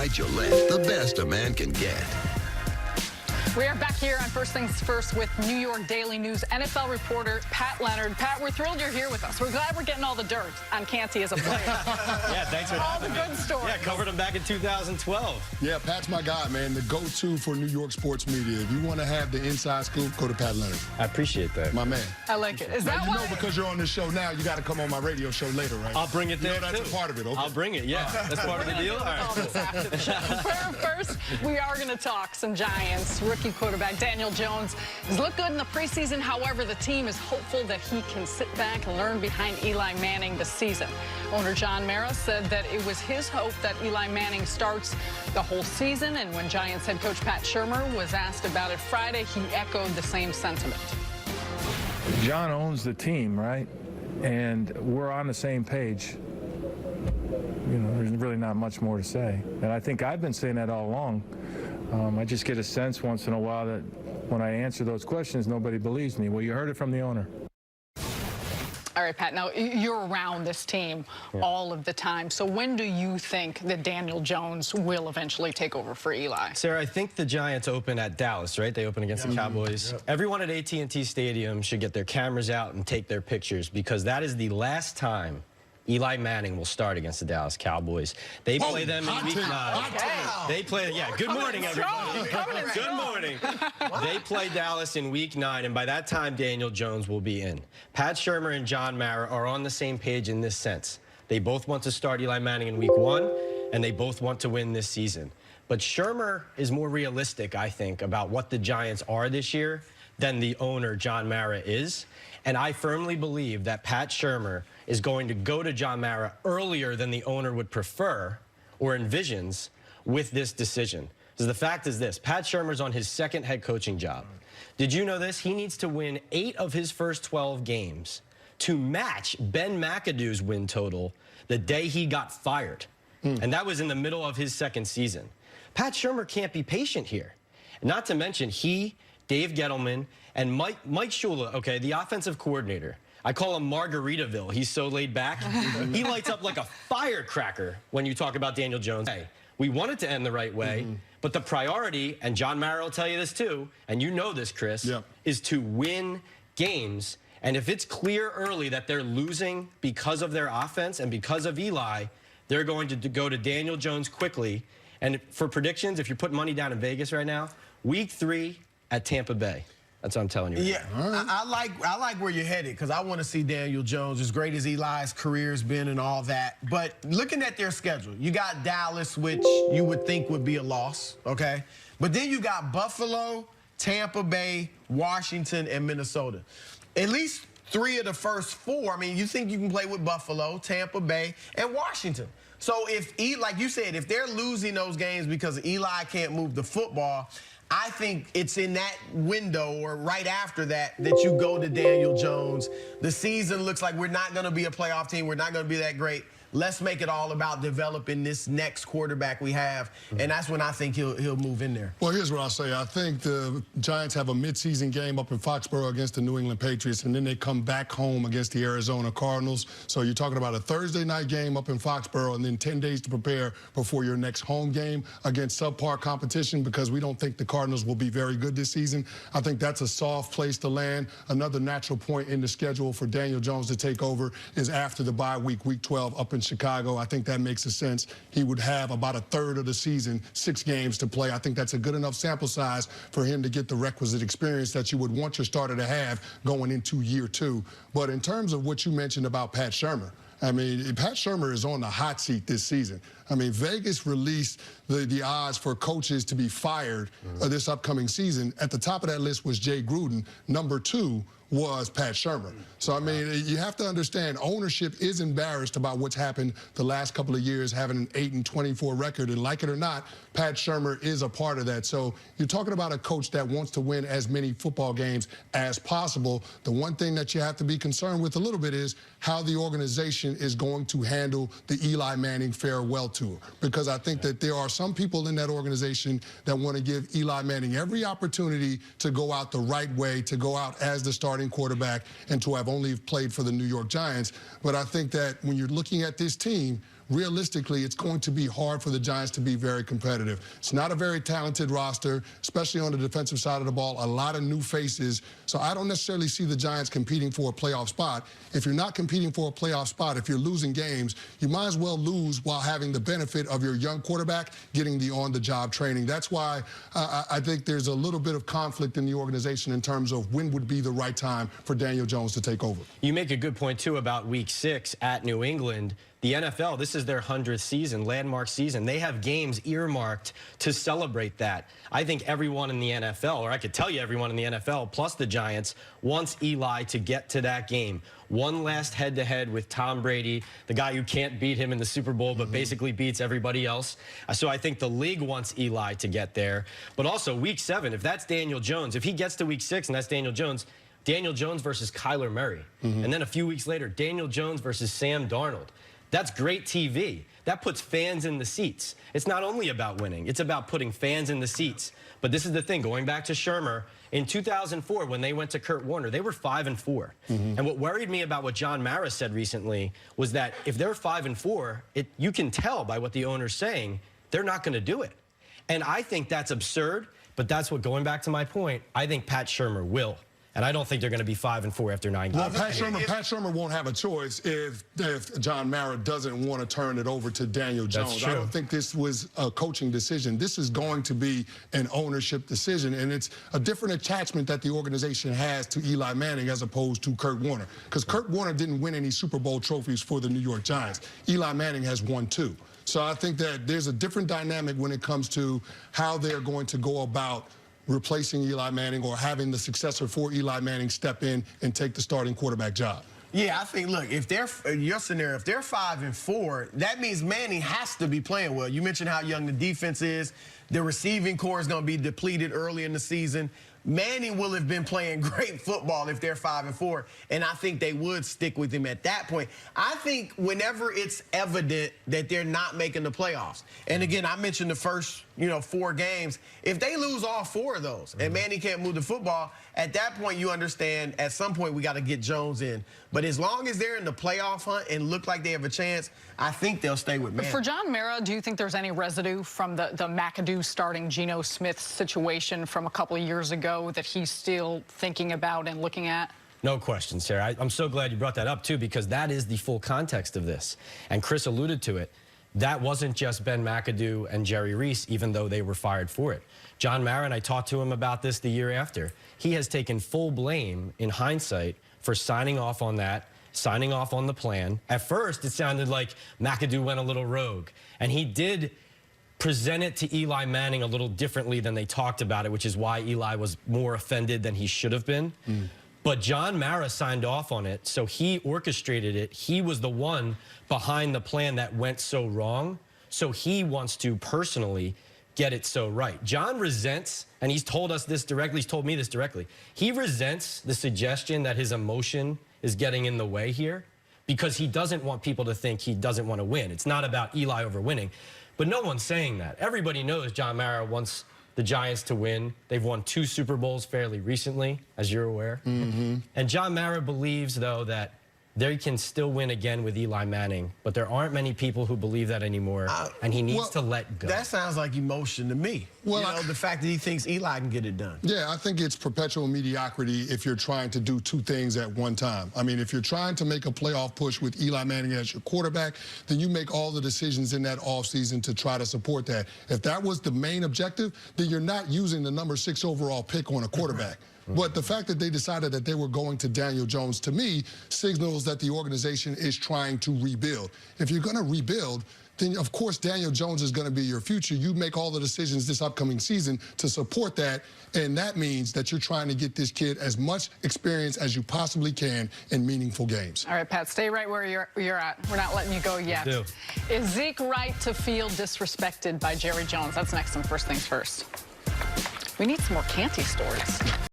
Right Gillette, the best a man can get. We are back here on First Things First with New York Daily News NFL reporter Pat Leonard. Pat, we're thrilled you're here with us. We're glad we're getting all the dirt on Canty as a player. Yeah, thanks for all the good stories. Yeah, covered him back in 2012. Yeah, Pat's my guy, man. The go-to for New York sports media. If you want to have the inside scoop, go to Pat Leonard. I appreciate that. My man. I like it. Is that now, why? you know, because you're on this show now, you got to come on my radio show later, right? I'll bring it there, you know, that's too. a part of it, okay? I'll bring it, yeah. That's part of the deal. All right. All this after the show. First, we are going to talk some Giants. Rookie quarterback Daniel Jones has looked good in the preseason. However, the team is hopeful that he can sit back and learn behind Eli Manning this season. Owner John Mara said that it was his hope that Eli Manning starts the whole season. And when Giants head coach Pat Shurmur was asked about it Friday, he echoed the same sentiment. John owns the team, right? And we're on the same page. You know, there's really not much more to say. And I think I've been saying that all along. I just get a sense once in a while that when I answer those questions, nobody believes me. Well, you heard it from the owner. All right, Pat, now you're around this team all of the time. So when do you think that Daniel Jones will eventually take over for Eli? Sarah, I think the Giants open at Dallas, right? They open against the Cowboys. Everyone at AT&T Stadium should get their cameras out and take their pictures because that is the last time Eli Manning will start against the Dallas Cowboys. They play them in week 9. They play, yeah, good morning, everybody. Good morning. They play Dallas in week 9, and by that time, Daniel Jones will be in. Pat Shurmur and John Mara are on the same page in this sense. They both want to start Eli Manning in week 1, and they both want to win this season. But Shurmur is more realistic, I think, about what the Giants are this year than the owner, John Mara, is. And I firmly believe that Pat Shurmur is going to go to John Mara earlier than the owner would prefer or envisions with this decision. Because the fact is this, Pat Shurmur's on his second head coaching job. Did you know this? He needs to win 8 of his first 12 games to match Ben McAdoo's win total the day he got fired. And that was in the middle of his second season. Pat Shurmur can't be patient here. Not to mention he, Dave Gettleman, and Mike Shula, okay, the offensive coordinator. I call him Margaritaville. He's so laid back. He lights up like a firecracker when you talk about Daniel Jones. Hey, we want it to end the right way, but the priority, and John Mara will tell you this too, and you know this, Chris, is to win games. And if it's clear early that they're losing because of their offense and because of Eli, they're going to go to Daniel Jones quickly. And for predictions, if you're putting money down in Vegas right now, week 3 at Tampa Bay. That's what I'm telling you. Yeah, I like where you're headed because I want to see Daniel Jones, as great as Eli's career's been and all that. But looking at their schedule, you got Dallas, which you would think would be a loss, okay? But then you got Buffalo, Tampa Bay, Washington, and Minnesota. At least 3 of the first 4, I mean, you think you can play with Buffalo, Tampa Bay, and Washington. So if, like you said, if they're losing those games because Eli can't move the football, I think it's in that window or right after that that you go to Daniel Jones. The season looks like we're not going to be a playoff team. We're not going to be that great. Let's make it all about developing this next quarterback we have, and that's when I think he'll move in there. Well, here's what I'll say. I think the Giants have a midseason game up in Foxborough against the New England Patriots, and then they come back home against the Arizona Cardinals. So you're talking about a Thursday night game up in Foxborough and then 10 days to prepare before your next home game against subpar competition because we don't think the Cardinals will be very good this season. I think that's a soft place to land. Another natural point in the schedule for Daniel Jones to take over is after the bye week, week 12 up in Chicago. I think that makes a sense. He would have about a third of the season, 6 games to play. I think that's a good enough sample size for him to get the requisite experience that you would want your starter to have going into year 2. But in terms of what you mentioned about Pat Shurmur, I mean, Pat Shurmur is on the hot seat this season. I mean, Vegas released the odds for coaches to be fired this upcoming season. At the top of that list was Jay Gruden. Number 2 was Pat Shurmur. So, I mean, you have to understand ownership is embarrassed about what's happened the last couple of years, having an 8-24 record. And like it or not, Pat Shurmur is a part of that. So you're talking about a coach that wants to win as many football games as possible. The one thing that you have to be concerned with a little bit is how the organization is going to handle the Eli Manning farewell tour. Because I think that there are some people in that organization that want to give Eli Manning every opportunity to go out the right way, to go out as the starting quarterback and to have only played for the New York Giants. But I think that when you're looking at this team, realistically, it's going to be hard for the Giants to be very competitive. It's not a very talented roster, especially on the defensive side of the ball, a lot of new faces. So I don't necessarily see the Giants competing for a playoff spot. If you're not competing for a playoff spot, if you're losing games, you might as well lose while having the benefit of your young quarterback getting the on-the-job training. That's why I think there's a little bit of conflict in the organization in terms of when would be the right time for Daniel Jones to take over. You make a good point, too, about Week 6 at New England. The NFL, this is their 100th season, landmark season. They have games earmarked to celebrate that. I think everyone in the NFL, or I could tell you everyone in the NFL, plus the Giants, wants Eli to get to that game. One last head-to-head with Tom Brady, the guy who can't beat him in the Super Bowl, but basically beats everybody else. So I think the league wants Eli to get there. But also, Week 7, if that's Daniel Jones, if he gets to Week 6 and that's Daniel Jones versus Kyler Murray. And then a few weeks later, Daniel Jones versus Sam Darnold. That's great TV. That puts fans in the seats. It's not only about winning. It's about putting fans in the seats. But this is the thing, going back to Shermer, in 2004, when they went to Kurt Warner, they were 5-4. And what worried me about what John Mara said recently was that if they're 5-4, you can tell by what the owner's saying, they're not going to do it. And I think that's absurd, but that's what, going back to my point, I think Pat Shermer will. And I don't think they're going to be 5-4 after 9 games. Well, Pat Shermer won't have a choice if John Mara doesn't want to turn it over to Daniel Jones. That's true. I don't think this was a coaching decision. This is going to be an ownership decision, and it's a different attachment that the organization has to Eli Manning as opposed to Kurt Warner. Because Kurt Warner didn't win any Super Bowl trophies for the New York Giants. Eli Manning has won 2. So I think that there's a different dynamic when it comes to how they're going to go about replacing Eli Manning or having the successor for Eli Manning step in and take the starting quarterback job. Yeah, I think, look, if they're, your scenario, if they're 5-4, that means Manning has to be playing well. You mentioned how young the defense is. The receiving core is going to be depleted early in the season. Manning will have been playing great football if they're 5-4, and I think they would stick with him at that point. I think whenever it's evident that they're not making the playoffs, and again, I mentioned the first, 4 games, if they lose all 4 of those and Manning can't move the football, at that point you understand at some point we got to get Jones in. But as long as they're in the playoff hunt and look like they have a chance, I think they'll stay with Manning. For John Mara, do you think there's any residue from the McAdoo starting Geno Smith situation from a couple of years ago that he's still thinking about and looking at? No question, Sarah. I'm so glad you brought that up, too, because that is the full context of this. And Chris alluded to it. That wasn't just Ben McAdoo and Jerry Reese, even though they were fired for it. John Mara, and I talked to him about this the year after. He has taken full blame, in hindsight, for signing off on that, signing off on the plan. At first, it sounded like McAdoo went a little rogue. And he did present it to Eli Manning a little differently than they talked about it, which is why Eli was more offended than he should have been. But John Mara signed off on it, so he orchestrated it. He was the one behind the plan that went so wrong, so he wants to personally get it so right. John resents, and he's told us this directly, he's told me this directly, he resents the suggestion that his emotion is getting in the way here because he doesn't want people to think he doesn't want to win. It's not about Eli over winning, but no one's saying that. Everybody knows John Mara wants the Giants to win. They've won 2 Super Bowls fairly recently, as you're aware. And John Mara believes, though, that they can still win again with Eli Manning, but there aren't many people who believe that anymore, and he needs to let go. That sounds like emotion to me. Well, the fact that he thinks Eli can get it done. Yeah, I think it's perpetual mediocrity if you're trying to do 2 things at one time. I mean, if you're trying to make a playoff push with Eli Manning as your quarterback, then you make all the decisions in that offseason to try to support that. If that was the main objective, then you're not using the number 6 overall pick on a quarterback. But the fact that they decided that they were going to Daniel Jones, to me, signals that the organization is trying to rebuild. If you're going to rebuild, then, of course, Daniel Jones is going to be your future. You make all the decisions this upcoming season to support that, and that means that you're trying to get this kid as much experience as you possibly can in meaningful games. All right, Pat, stay right where you're at. We're not letting you go yet. Is Zeke right to feel disrespected by Jerry Jones? That's next on First Things First. We need some more Canty stories.